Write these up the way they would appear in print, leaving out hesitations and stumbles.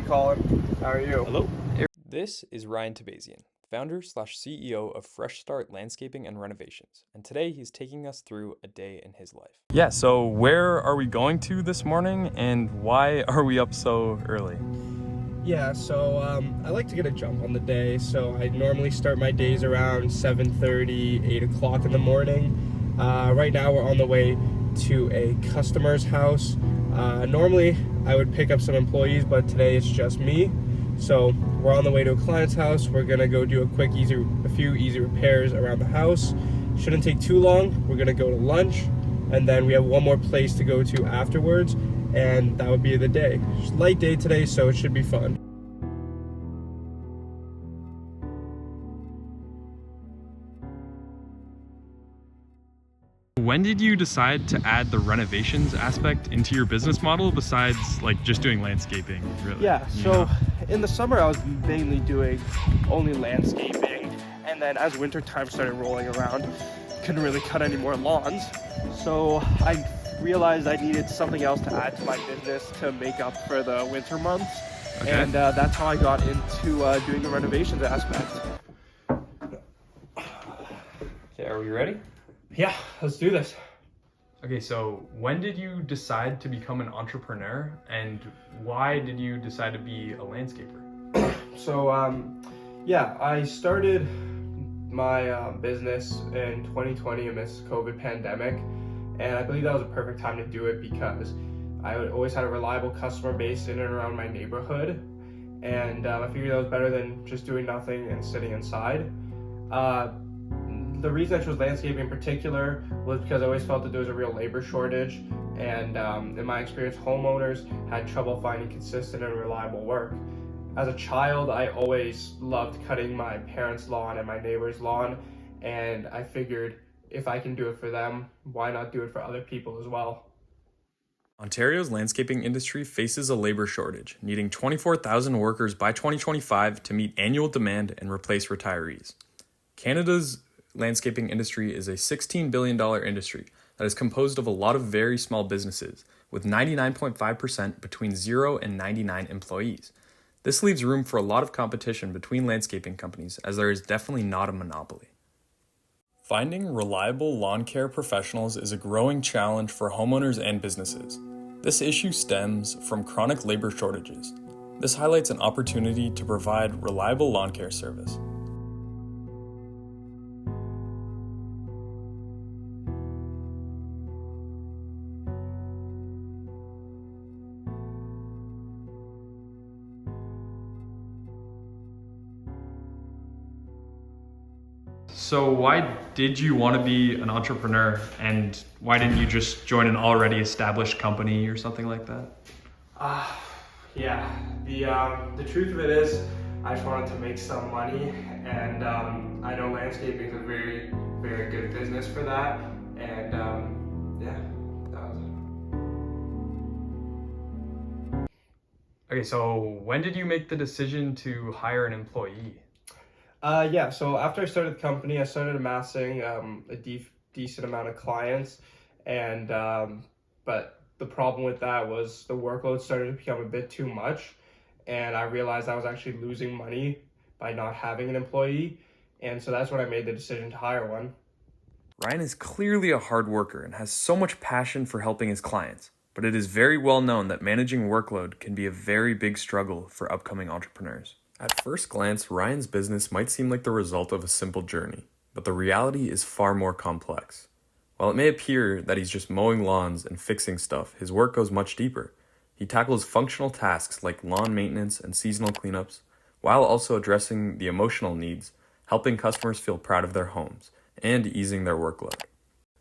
Colin. How are you? Hello. This is Ryan Tabazian, founder/CEO of FreshStart Landscaping and Renovations, and today he's taking us through a day in his life. Yeah, so where are we going to this morning, and why are we up so early? Yeah, so I like to get a jump on the day, so I normally start my days around 7:30, 8 o'clock in the morning. Right now we're on the way to a customer's house. Normally I would pick up some employees, but today it's just me. So we're on the way to a client's house. We're gonna go do a few easy repairs around the house. Shouldn't take too long. We're gonna go to lunch, and then we have one more place to go to afterwards, and that would be the day. It's a light day today, so it should be fun. When did you decide to add the renovations aspect into your business model besides like just doing landscaping, really? Yeah, so in the summer I was mainly doing only landscaping, and then as winter time started rolling around, couldn't really cut any more lawns. So I realized I needed something else to add to my business to make up for the winter months. Okay. And that's how I got into doing the renovations aspect. Okay, are we ready? Yeah, let's do this. Okay, so when did you decide to become an entrepreneur, and why did you decide to be a landscaper? So yeah, I started my business in 2020 amidst COVID pandemic, and I believe that was a perfect time to do it because I always had a reliable customer base in and around my neighborhood, and I figured that was better than just doing nothing and sitting inside. The reason I chose landscaping in particular was because I always felt that there was a real labor shortage, and in my experience, homeowners had trouble finding consistent and reliable work. As a child, I always loved cutting my parents' lawn and my neighbor's lawn, and I figured if I can do it for them, why not do it for other people as well? Ontario's landscaping industry faces a labor shortage, needing 24,000 workers by 2025 to meet annual demand and replace retirees. Canada's landscaping industry is a $16 billion industry that is composed of a lot of very small businesses, with 99.5% between 0 and 99 employees. This leaves room for a lot of competition between landscaping companies, as there is definitely not a monopoly. Finding reliable lawn care professionals is a growing challenge for homeowners and businesses. This issue stems from chronic labor shortages. This highlights an opportunity to provide reliable lawn care service. So why did you want to be an entrepreneur, and why didn't you just join an already established company or something like that? Yeah, the truth of it is, I just wanted to make some money, and I know landscaping is a very, very good business for that, and yeah, that was it. Okay, so when did you make the decision to hire an employee? Yeah, so after I started the company, I started amassing decent amount of clients, and but the problem with that was the workload started to become a bit too much, and I realized I was actually losing money by not having an employee, and so that's when I made the decision to hire one. Ryan is clearly a hard worker and has so much passion for helping his clients, but it is very well known that managing workload can be a very big struggle for upcoming entrepreneurs. At first glance, Ryan's business might seem like the result of a simple journey, but the reality is far more complex. While it may appear that he's just mowing lawns and fixing stuff, his work goes much deeper. He tackles functional tasks like lawn maintenance and seasonal cleanups, while also addressing the emotional needs, helping customers feel proud of their homes, and easing their workload.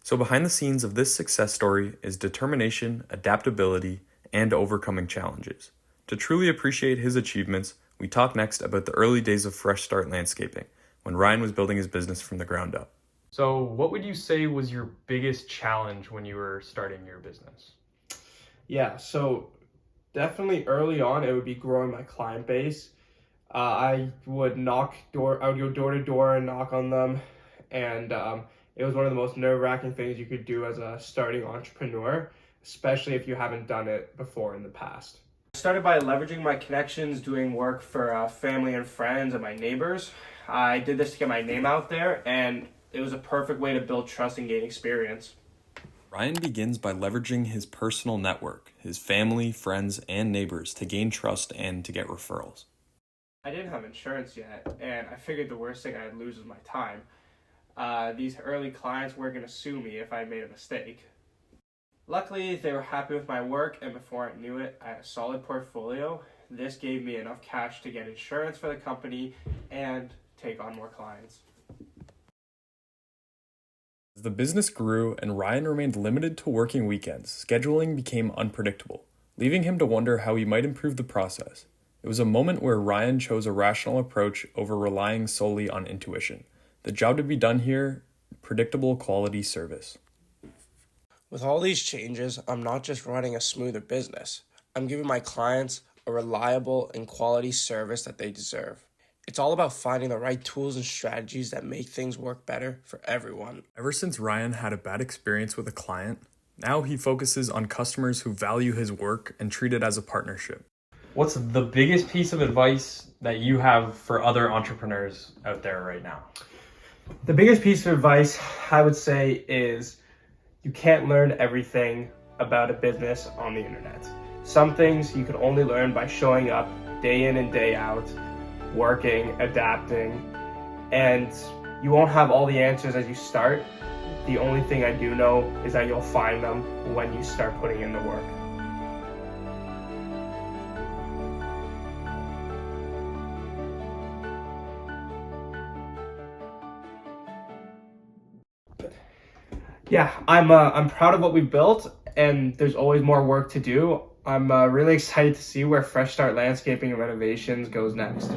So behind the scenes of this success story is determination, adaptability, and overcoming challenges. To truly appreciate his achievements, we talk next about the early days of FreshStart Landscaping, when Ryan was building his business from the ground up. So what would you say was your biggest challenge when you were starting your business? Yeah, so definitely early on, it would be growing my client base. I would I would go door to door and knock on them, and it was one of the most nerve-wracking things you could do as a starting entrepreneur, especially if you haven't done it before in the past. I started by leveraging my connections, doing work for family and friends and my neighbors. I did this to get my name out there, and it was a perfect way to build trust and gain experience. Ryan begins by leveraging his personal network, his family, friends, and neighbors to gain trust and to get referrals. I didn't have insurance yet, and I figured the worst thing I'd lose was my time. These early clients weren't going to sue me if I made a mistake. Luckily, they were happy with my work, and before I knew it, I had a solid portfolio. This gave me enough cash to get insurance for the company and take on more clients. As the business grew and Ryan remained limited to working weekends, scheduling became unpredictable, leaving him to wonder how he might improve the process. It was a moment where Ryan chose a rational approach over relying solely on intuition. The job to be done here, predictable quality service. With all these changes, I'm not just running a smoother business. I'm giving my clients a reliable and quality service that they deserve. It's all about finding the right tools and strategies that make things work better for everyone. Ever since Ryan had a bad experience with a client, now he focuses on customers who value his work and treat it as a partnership. What's the biggest piece of advice that you have for other entrepreneurs out there right now? The biggest piece of advice I would say is you can't learn everything about a business on the internet. Some things you can only learn by showing up day in and day out, working, adapting, and you won't have all the answers as you start. The only thing I do know is that you'll find them when you start putting in the work. Yeah, I'm proud of what we've built, and there's always more work to do. I'm really excited to see where FreshStart Landscaping and Renovations goes next.